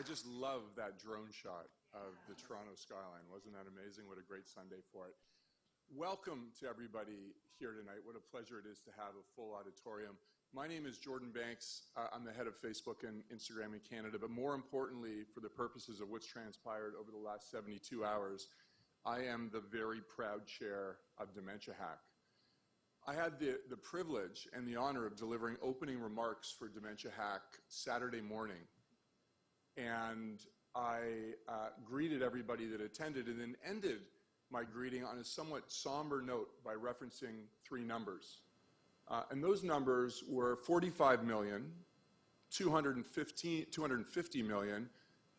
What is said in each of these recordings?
just love that drone shot of the Toronto skyline. Wasn't that amazing? What a great Sunday for it. Welcome to everybody here tonight. What a pleasure it is to have a full auditorium. My name is Jordan Banks. I'm the head of Facebook and Instagram in Canada, but more importantly, for the purposes of what's transpired over the last 72 hours, I am the very proud chair of DementiaHack. I had the privilege and the honor of delivering opening remarks for DementiaHack Saturday morning. And I greeted everybody that attended and then ended my greeting on a somewhat somber note by referencing three numbers. And those numbers were 45 million, 250 million,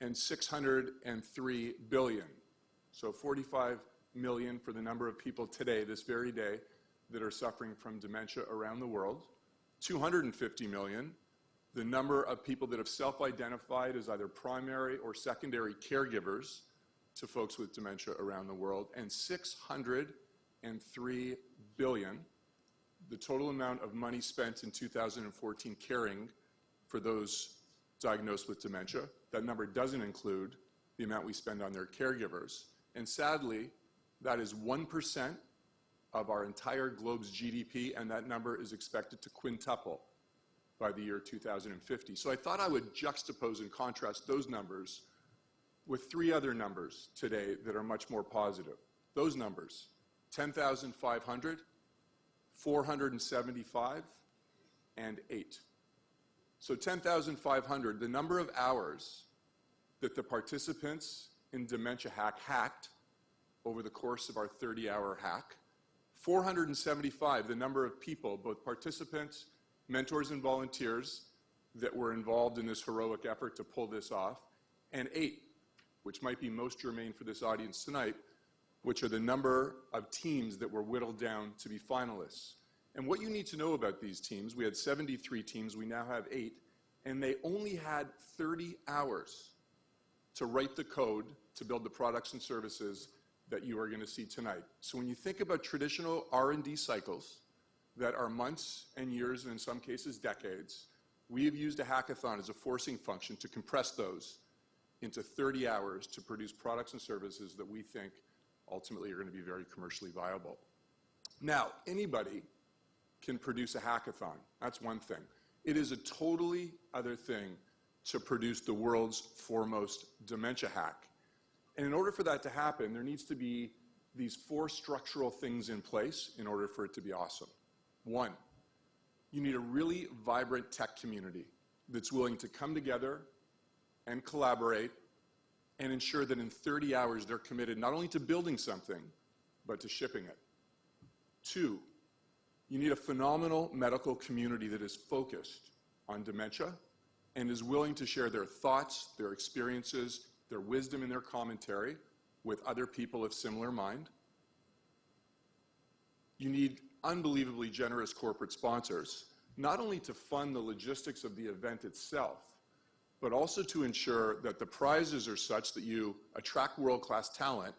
and 603 billion. So 45 million for the number of people today, this very day, that are suffering from dementia around the world. 250 million, the number of people that have self-identified as either primary or secondary caregivers to folks with dementia around the world. And 603 billion, the total amount of money spent in 2014 caring for those diagnosed with dementia. That number doesn't include the amount we spend on their caregivers. And sadly, that is 1% of our entire globe's GDP, and that number is expected to quintuple by the year 2050. So I thought I would juxtapose and contrast those numbers with three other numbers today that are much more positive. Those numbers, 10,500, 475, and 8. So 10,500, the number of hours that the participants in DementiaHack hacked over the course of our 30-hour hack. 475, the number of people, both participants, mentors, and volunteers that were involved in this heroic effort to pull this off. And 8, which might be most germane for this audience tonight, which are the number of teams that were whittled down to be finalists. And what you need to know about these teams, we had 73 teams, we now have 8, and they only had 30 hours to write the code to build the products and services that you are going to see tonight. So when you think about traditional R&D cycles that are months and years, and in some cases decades, we have used a hackathon as a forcing function to compress those into 30 hours to produce products and services that we think ultimately are going to be very commercially viable. Now, anybody can produce a hackathon. That's one thing. It is a totally other thing to produce the world's foremost dementia hack. And in order for that to happen, there needs to be these 4 structural things in place in order for it to be awesome. 1, you need a really vibrant tech community that's willing to come together and collaborate and ensure that in 30 hours they're committed not only to building something, but to shipping it. 2, you need a phenomenal medical community that is focused on dementia and is willing to share their thoughts, their experiences, their wisdom and their commentary with other people of similar mind. You need unbelievably generous corporate sponsors, not only to fund the logistics of the event itself, but also to ensure that the prizes are such that you attract world-class talent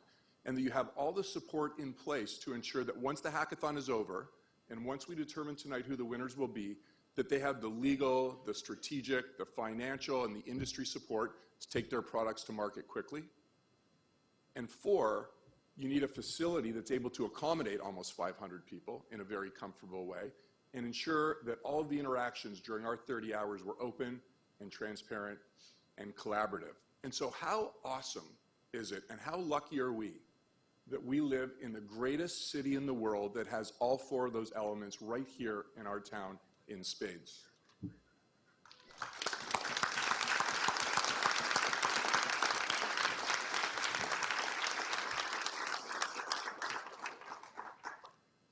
and that you have all the support in place to ensure that once the hackathon is over and once we determine tonight who the winners will be, that they have the legal, the strategic, the financial, and the industry support to take their products to market quickly. And 4, you need a facility that's able to accommodate almost 500 people in a very comfortable way and ensure that all of the interactions during our 30 hours were open and transparent and collaborative. And so how awesome is it, and how lucky are we that we live in the greatest city in the world that has all 4 of those elements right here in our town in spades.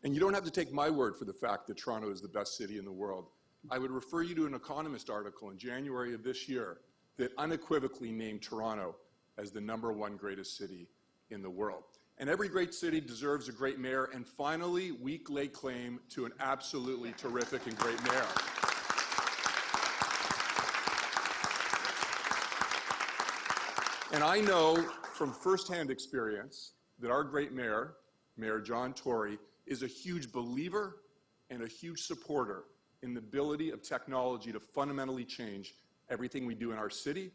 And you don't have to take my word for the fact that Toronto is the best city in the world. I would refer you to an Economist article in January of this year that unequivocally named Toronto as the #1 greatest city in the world. And every great city deserves a great mayor, and finally, we lay claim to an absolutely terrific and great mayor. And I know from firsthand experience that our great mayor, Mayor John Tory, is a huge believer and a huge supporter in the ability of technology to fundamentally change everything we do in our city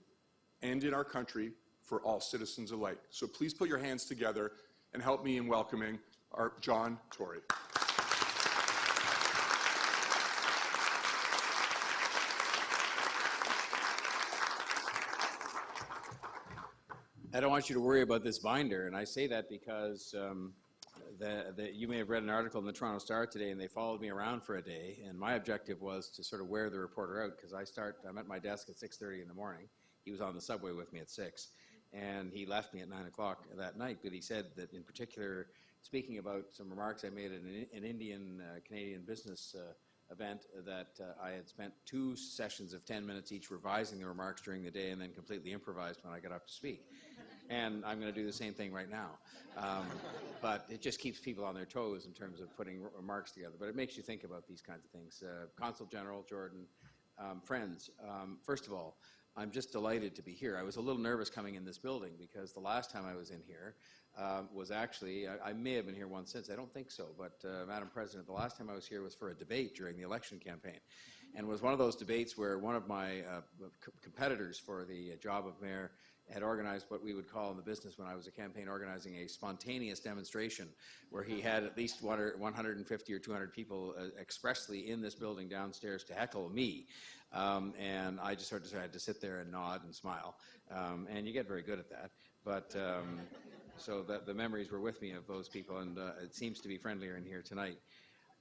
and in our country for all citizens alike. So please put your hands together and help me in welcoming our John Tory. I don't want you to worry about this binder, and I say that because you may have read an article in the Toronto Star today, and they followed me around for a day, and my objective was to sort of wear the reporter out, because I'm at my desk at 6:30 in the morning. He was on the subway with me at 6, and he left me at 9 o'clock that night, but he said that in particular, speaking about some remarks I made at an Indian-Canadian business event, that I had spent 2 sessions of 10 minutes each revising the remarks during the day and then completely improvised when I got up to speak. And I'm going to do the same thing right now. But it just keeps people on their toes in terms of putting remarks together. But it makes you think about these kinds of things. Consul General, Jordan, friends, first of all, I'm just delighted to be here. I was a little nervous coming in this building because the last time I was in here was actually, I may have been here once since, I don't think so, but Madam President, the last time I was here was for a debate during the election campaign. And it was one of those debates where one of my competitors for the job of mayor had organized what we would call in the business when I was a campaign organizing a spontaneous demonstration where he had at least 150 or 200 people expressly in this building downstairs to heckle me. And I just sort of had to sit there and nod and smile. And you get very good at that. But so the memories were with me of those people, and it seems to be friendlier in here tonight.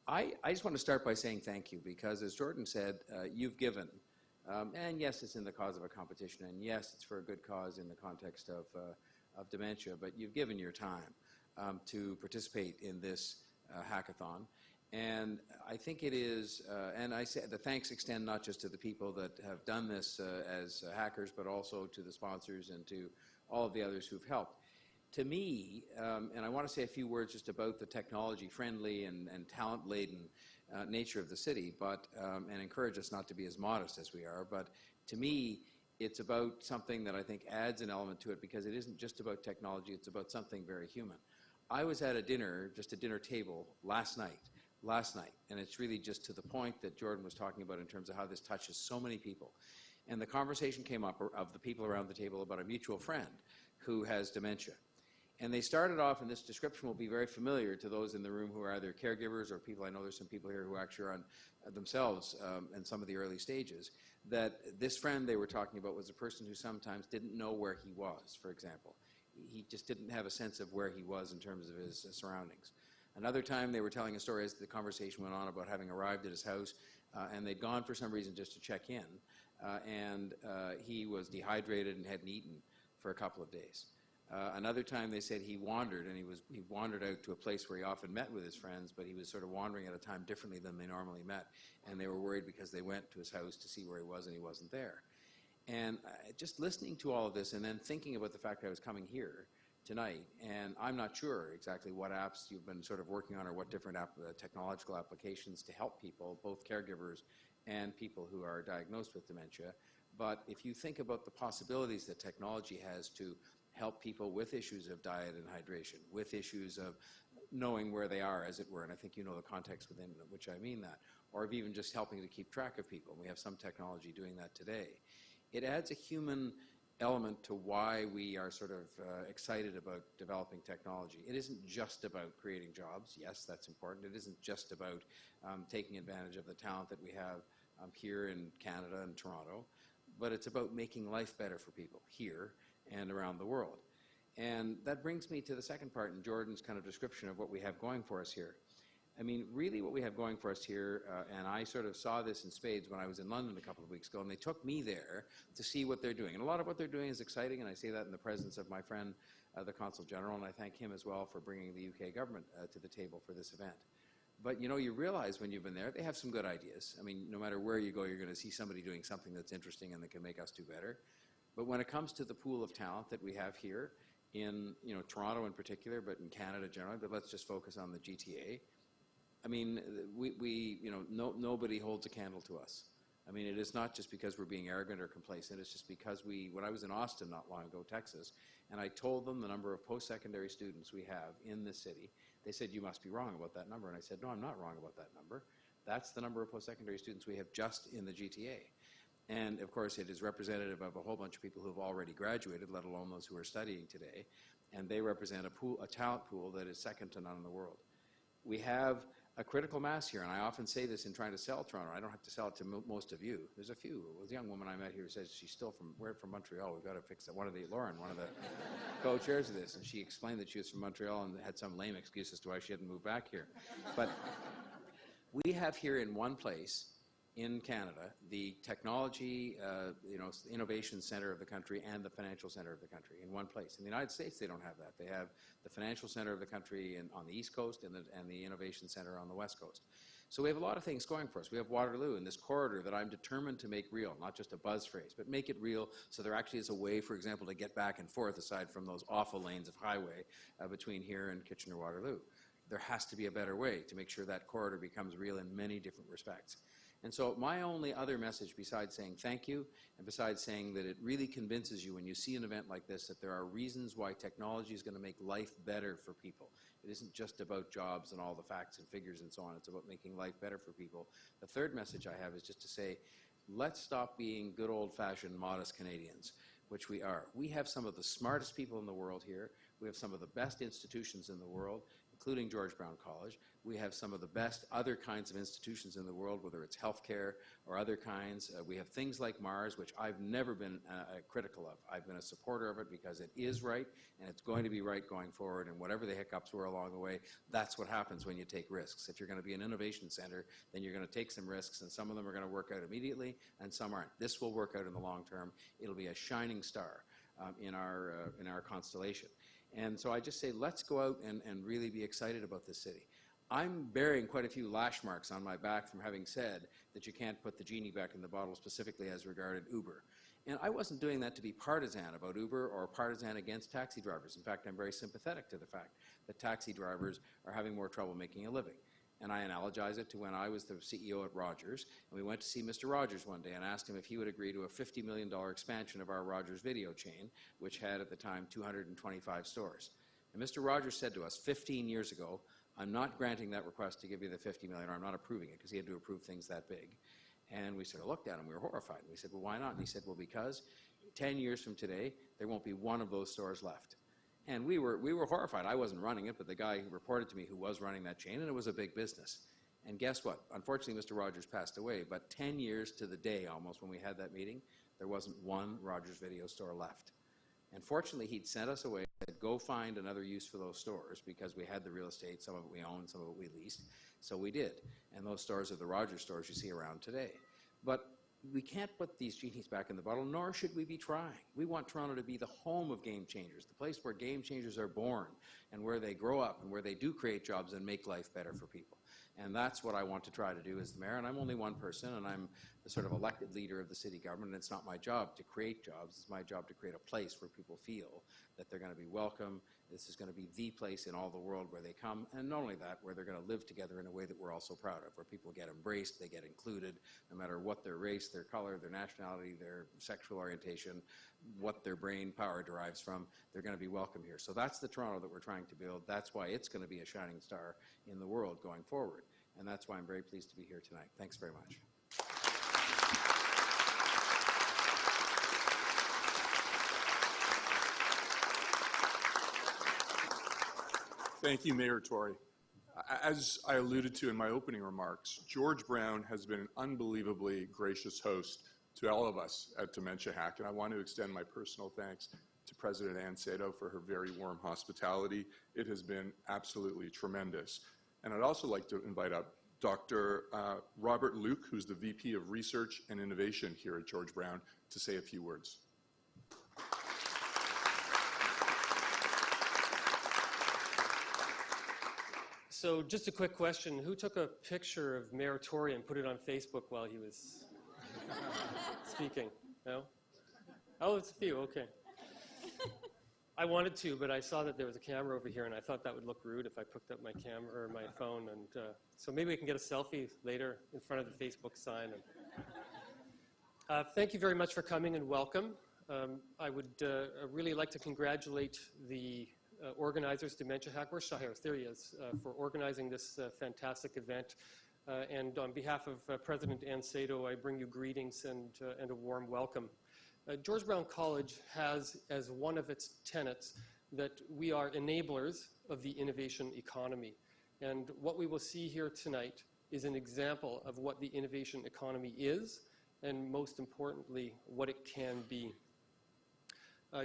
I just want to start by saying thank you, because as Jordan said, you've given. And yes, it's in the cause of a competition, and yes, it's for a good cause in the context of dementia, but you've given your time to participate in this hackathon. And I think it is, and I say the thanks extend not just to the people that have done this as hackers, but also to the sponsors and to all of the others who've helped. To me, and I want to say a few words just about the technology-friendly and talent-laden nature of the city, but and encourage us not to be as modest as we are. But to me, it's about something that I think adds an element to it, because it isn't just about technology, it's about something very human. I was at a dinner, just a dinner table, last night, and it's really just to the point that Jordan was talking about in terms of how this touches so many people. And the conversation came up of the people around the table about a mutual friend who has dementia. And they started off, and this description will be very familiar to those in the room who are either caregivers or people, I know there's some people here who actually are on themselves in some of the early stages, that this friend they were talking about was a person who sometimes didn't know where he was, for example. He just didn't have a sense of where he was in terms of his surroundings. Another time they were telling a story as the conversation went on about having arrived at his house, and they'd gone for some reason just to check in, and he was dehydrated and hadn't eaten for a couple of days. Another time they said he wandered, and he wandered out to a place where he often met with his friends, but he was sort of wandering at a time differently than they normally met, and they were worried because they went to his house to see where he was and he wasn't there. And just listening to all of this and then thinking about the fact that I was coming here tonight, and I'm not sure exactly what apps you've been sort of working on or what different technological applications to help people, both caregivers and people who are diagnosed with dementia, but if you think about the possibilities that technology has to help people with issues of diet and hydration, with issues of knowing where they are, as it were, and I think you know the context within which I mean that, or of even just helping to keep track of people. We have some technology doing that today. It adds a human element to why we are sort of excited about developing technology. It isn't just about creating jobs. Yes, that's important. It isn't just about taking advantage of the talent that we have here in Canada and Toronto, but it's about making life better for people here and around the world. And that brings me to the second part in Jordan's kind of description of what we have going for us here. I mean, really what we have going for us here, and I sort of saw this in spades when I was in London a couple of weeks ago, and they took me there to see what they're doing. And a lot of what they're doing is exciting, and I say that in the presence of my friend, the Consul General, and I thank him as well for bringing the UK government to the table for this event. But, you know, you realize when you've been there, they have some good ideas. I mean, no matter where you go, you're going to see somebody doing something that's interesting and that can make us do better. But when it comes to the pool of talent that we have here in, you know, Toronto in particular, but in Canada generally, but let's just focus on the GTA. I mean, nobody holds a candle to us. I mean, it is not just because we're being arrogant or complacent. It's just because when I was in Austin not long ago, Texas, and I told them the number of post-secondary students we have in this city, they said, you must be wrong about that number. And I said, no, I'm not wrong about that number. That's the number of post-secondary students we have just in the GTA. And of course, it is representative of a whole bunch of people who have already graduated, let alone those who are studying today. And they represent a talent pool that is second to none in the world. We have a critical mass here, and I often say this in trying to sell Toronto. I don't have to sell it to most of you. There's a few. There's a young woman I met here who says she's still from Montreal. We've got to fix that. Lauren, one of the co-chairs of this, and she explained that she was from Montreal and had some lame excuse as to why she hadn't moved back here. But we have here in one place in Canada the technology, innovation center of the country and the financial center of the country in one place. In the United States, they don't have that. They have the financial center of the country on the East Coast and the innovation center on the West Coast. So we have a lot of things going for us. We have Waterloo in this corridor that I'm determined to make real, not just a buzz phrase, but make it real so there actually is a way, for example, to get back and forth aside from those awful lanes of highway between here and Kitchener-Waterloo. There has to be a better way to make sure that corridor becomes real in many different respects. And so my only other message besides saying thank you and besides saying that it really convinces you when you see an event like this that there are reasons why technology is going to make life better for people. It isn't just about jobs and all the facts and figures and so on. It's about making life better for people. The third message I have is just to say, let's stop being good old-fashioned modest Canadians, which we are. We have some of the smartest people in the world here. We have some of the best institutions in the world, including George Brown College. We have some of the best other kinds of institutions in the world, whether it's healthcare or other kinds. We have things like Mars, which I've never been critical of. I've been a supporter of it because it is right, and it's going to be right going forward, and whatever the hiccups were along the way, that's what happens when you take risks. If you're going to be an innovation center, then you're going to take some risks, and some of them are going to work out immediately, and some aren't. This will work out in the long term. It'll be a shining star in our constellation. And so I just say, let's go out and really be excited about this city. I'm bearing quite a few lash marks on my back from having said that you can't put the genie back in the bottle, specifically as regarded Uber. And I wasn't doing that to be partisan about Uber or partisan against taxi drivers. In fact, I'm very sympathetic to the fact that taxi drivers are having more trouble making a living. And I analogize it to when I was the CEO at Rogers, and we went to see Mr. Rogers one day and asked him if he would agree to a $50 million expansion of our Rogers video chain, which had at the time 225 stores. And Mr. Rogers said to us 15 years ago, I'm not granting that request to give you the $50 million, or I'm not approving it, because he had to approve things that big. And we sort of looked at him, we were horrified. And we said, well, why not? And he said, well, because 10 years from today, there won't be one of those stores left. And we were horrified. I wasn't running it, but the guy who reported to me who was running that chain, and it was a big business. And guess what? Unfortunately, Mr. Rogers passed away, but 10 years to the day almost when we had that meeting, there wasn't one Rogers video store left. And fortunately, he'd sent us away, said, go find another use for those stores, because we had the real estate, some of it we owned, some of it we leased. So we did. And those stores are the Rogers stores you see around today. But we can't put these genies back in the bottle, nor should we be trying. We want Toronto to be the home of game changers, the place where game changers are born and where they grow up and where they do create jobs and make life better for people. And that's what I want to try to do as the mayor. And I'm only one person, and I'm the sort of elected leader of the city government. And it's not my job to create jobs. It's my job to create a place where people feel that they're going to be welcome. This is going to be the place in all the world where they come. And not only that, where they're going to live together in a way that we're all so proud of, where people get embraced, they get included, no matter what their race, their color, their nationality, their sexual orientation, what their brain power derives from, they're going to be welcome here. So that's the Toronto that we're trying to build. That's why it's going to be a shining star in the world going forward. And that's why I'm very pleased to be here tonight. Thanks very much. Thank you, Mayor Tory. As I alluded to in my opening remarks, George Brown has been an unbelievably gracious host to all of us at DementiaHack, and I want to extend my personal thanks to President Ann Sato for her very warm hospitality. It has been absolutely tremendous. And I'd also like to invite up Dr. Robert Luke, who's the VP of Research and Innovation here at George Brown, to say a few words. So just a quick question. Who took a picture of Mayor Tory and put it on Facebook while he was speaking? No? Oh, it's a few, okay. I wanted to, but I saw that there was a camera over here, and I thought that would look rude if I picked up my camera or my phone. And so maybe we can get a selfie later in front of the Facebook sign. And, thank you very much for coming and welcome. I would really like to congratulate the organizers, DementiaHack, where's Shahir? There he is, for organizing this fantastic event. And on behalf of President Ann Sato, I bring you greetings and a warm welcome. George Brown College has as one of its tenets that we are enablers of the innovation economy. And what we will see here tonight is an example of what the innovation economy is, and most importantly, what it can be.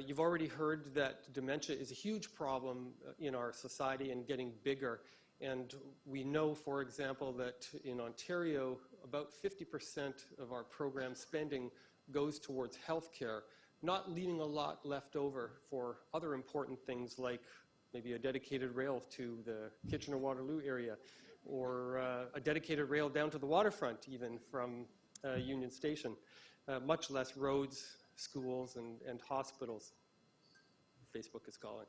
You've already heard that dementia is a huge problem in our society and getting bigger. And we know, for example, that in Ontario, about 50% of our program spending goes towards healthcare, not leaving a lot left over for other important things like maybe a dedicated rail to the Kitchener-Waterloo area, or a dedicated rail down to the waterfront, even from Union Station, much less roads, schools, and hospitals. Facebook is calling.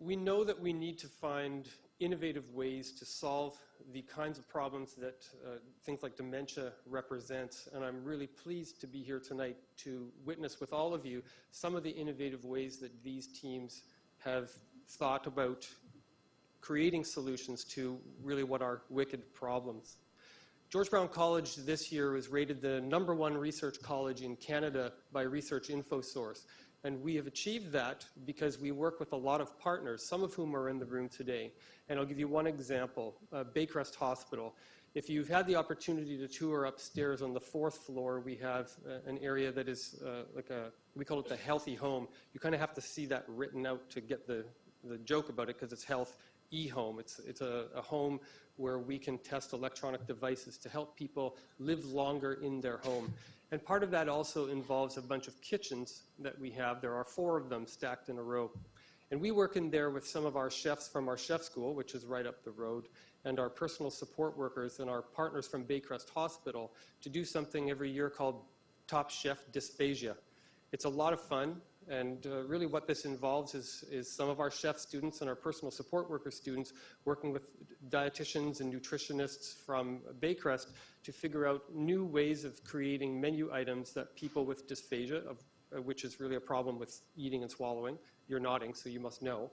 We know that we need to find innovative ways to solve the kinds of problems that things like dementia represents, and I'm really pleased to be here tonight to witness with all of you some of the innovative ways that these teams have thought about creating solutions to really what are wicked problems. George Brown College this year was rated the #1 research college in Canada by Research InfoSource. And we have achieved that because we work with a lot of partners, some of whom are in the room today. And I'll give you one example, Baycrest Hospital. If you've had the opportunity to tour upstairs on the 4th floor, we have an area that is we call it the healthy home. You kind of have to see that written out to get the joke about it, because it's health e-home. It's a home where we can test electronic devices to help people live longer in their home. And part of that also involves a bunch of kitchens that we have. There are 4 of them stacked in a row. And we work in there with some of our chefs from our chef school, which is right up the road, and our personal support workers and our partners from Baycrest Hospital to do something every year called Top Chef Dysphagia. It's a lot of fun. And really what this involves is some of our chef students and our personal support worker students working with dietitians and nutritionists from Baycrest to figure out new ways of creating menu items that people with dysphagia, which is really a problem with eating and swallowing. You're nodding, so you must know.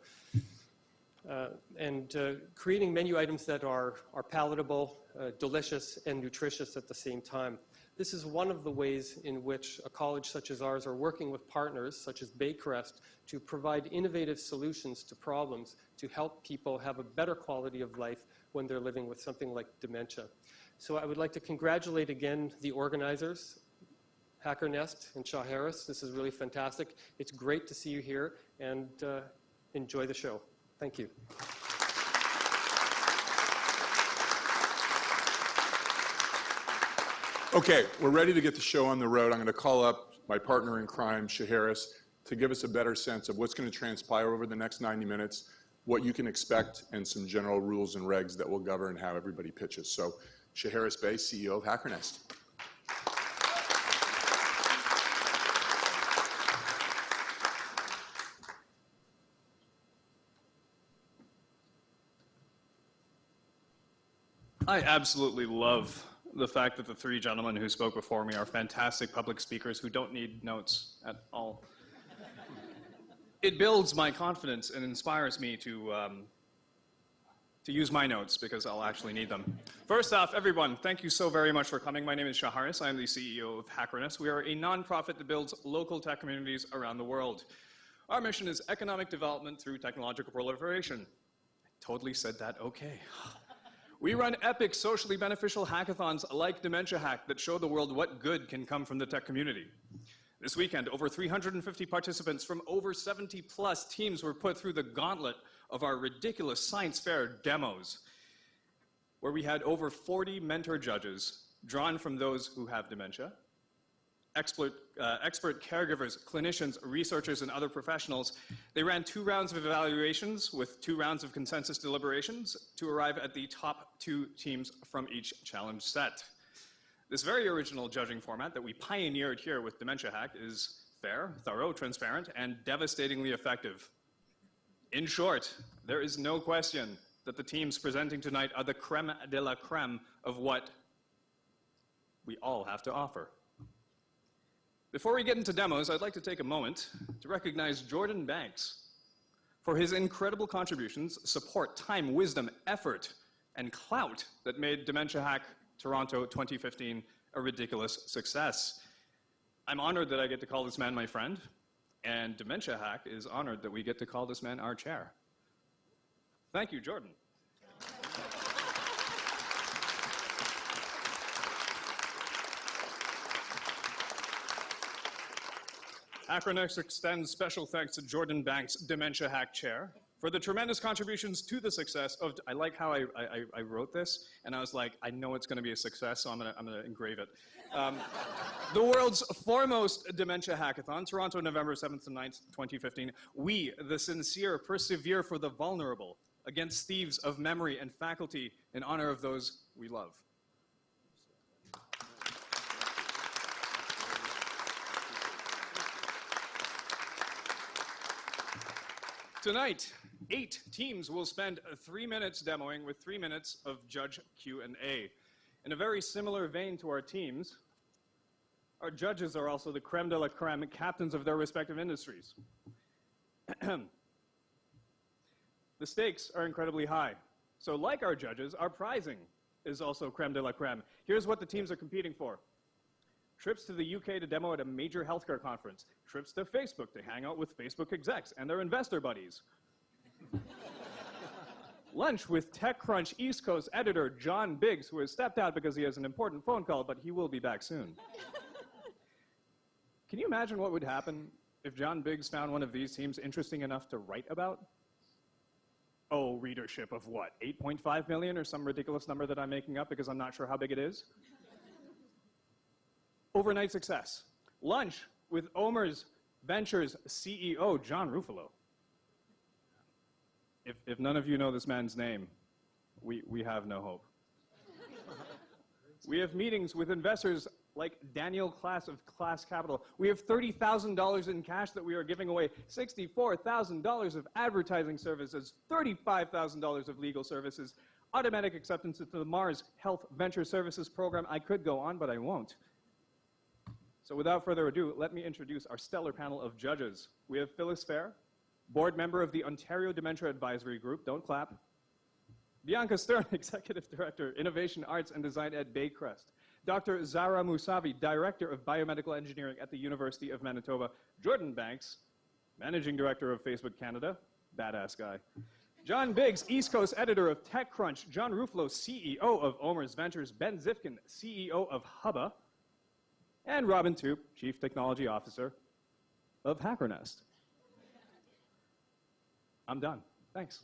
And creating menu items that are palatable, delicious, and nutritious at the same time. This is one of the ways in which a college such as ours are working with partners such as Baycrest to provide innovative solutions to problems to help people have a better quality of life when they're living with something like dementia. So I would like to congratulate again the organizers, HackerNest and Shaw Harris. This is really fantastic. It's great to see you here, and enjoy the show. Thank you. Okay, we're ready to get the show on the road. I'm going to call up my partner in crime, Shaw Harris, to give us a better sense of what's going to transpire over the next 90 minutes, what you can expect, and some general rules and regs that will govern how everybody pitches. So, Shaw Harris Bay, CEO of HackerNest. I absolutely love the fact that the 3 gentlemen who spoke before me are fantastic public speakers who don't need notes at all. It builds my confidence and inspires me to use my notes, because I'll actually need them. First off, everyone, thank you so very much for coming. My name is Shaw Harris. I am the CEO of HackerNest. We are a nonprofit that builds local tech communities around the world. Our mission is economic development through technological proliferation. I totally said that okay. We run epic, socially beneficial hackathons like DementiaHack that show the world what good can come from the tech community. This weekend, over 350 participants from over 70+ teams were put through the gauntlet of our ridiculous science fair demos, where we had over 40 mentor judges drawn from those who have dementia, expert caregivers, clinicians, researchers, and other professionals. They ran 2 rounds of evaluations with 2 rounds of consensus deliberations to arrive at the top 2 teams from each challenge set. This very original judging format that we pioneered here with DementiaHack is fair, thorough, transparent, and devastatingly effective. In short, there is no question that the teams presenting tonight are the creme de la creme of what we all have to offer. Before we get into demos, I'd like to take a moment to recognize Jordan Banks for his incredible contributions, support, time, wisdom, effort and clout that made DementiaHack Toronto 2015 a ridiculous success. I'm honored that I get to call this man my friend, and DementiaHack is honored that we get to call this man our chair. Thank you, Jordan. HackerNest extends special thanks to Jordan Banks, DementiaHack Chair, for the tremendous contributions to the success of, I like how I wrote this, and I was like, I know it's going to be a success, so I'm going to engrave it. The world's foremost dementia hackathon, Toronto, November 7th to 9th, 2015. We, the sincere, persevere for the vulnerable against thieves of memory and faculty in honor of those we love. Tonight, 8 teams will spend 3 minutes demoing with 3 minutes of judge Q&A. In a very similar vein to our teams, our judges are also the creme de la creme captains of their respective industries. The stakes are incredibly high. So like our judges, our prizing is also creme de la creme. Here's what the teams are competing for. Trips to the UK to demo at a major healthcare conference. Trips to Facebook to hang out with Facebook execs and their investor buddies. Lunch with TechCrunch East Coast editor John Biggs, who has stepped out because he has an important phone call, but he will be back soon. Can you imagine what would happen if John Biggs found one of these teams interesting enough to write about? Oh, readership of what, 8.5 million or some ridiculous number that I'm making up because I'm not sure how big it is? Overnight success. Lunch with Omer's Ventures CEO, John Ruffalo. If none of you know this man's name, we have no hope. We have meetings with investors like Daniel Class of Class Capital. We have $30,000 in cash that we are giving away, $64,000 of advertising services, $35,000 of legal services, automatic acceptance into the Mars Health Venture Services program. I could go on, but I won't. So without further ado, let me introduce our stellar panel of judges. We have Phyllis Fair, board member of the Ontario Dementia Advisory Group. Don't clap. Bianca Stern, Executive Director, Innovation, Arts and Design at Baycrest. Dr. Zara Mousavi, Director of Biomedical Engineering at the University of Manitoba. Jordan Banks, Managing Director of Facebook Canada. Badass guy. John Biggs, East Coast Editor of TechCrunch. John Ruffalo, CEO of Omer's Ventures. Ben Zifkin, CEO of Hubba. And Robin Toop, Chief Technology Officer of HackerNest. I'm done. Thanks.